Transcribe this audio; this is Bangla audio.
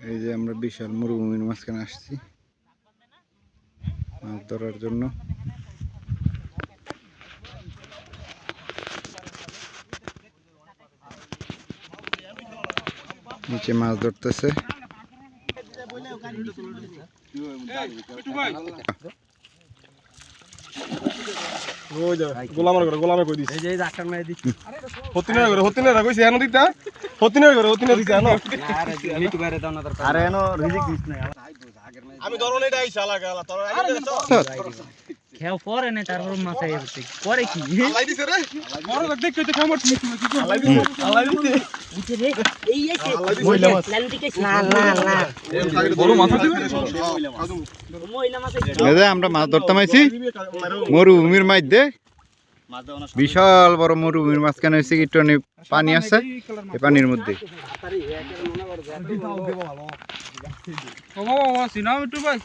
এই যে আমরা বিশাল মরুভূমির মাঝখানে আসছি মাছ ধরার জন্য। নিচে মাছ ধরতেছে। গোলামে কই দিছি এই যে আকার মাই দিছি হতিনে কইছি এনো দিতা হতিনে দিছি এনো আরে মিটু বাইরে দাও না দরকার আরে এনো রিজিক দিছ না আমি ধরনে এটা আইছা লাগালা তোর আগে তো খেও পরে না তারপর মাথায় আসছে পরে কি আলাই দিছে রে পরে দেখ কইতে খামর কি আলাই দিছে বুঝে রে এই এসে মহিলা মাছ লালদিকে না বড় মাছ দিবে মহিলা মাছ এই যে আমরা মাছ ধরতে আইছি মরুভূমির মধ্যে। বিশাল বড় মরুভূমির মাঝখানে হইছে কি টনি পানি আছে, এই পানির মধ্যে ও মামা সিনা মিটু ভাই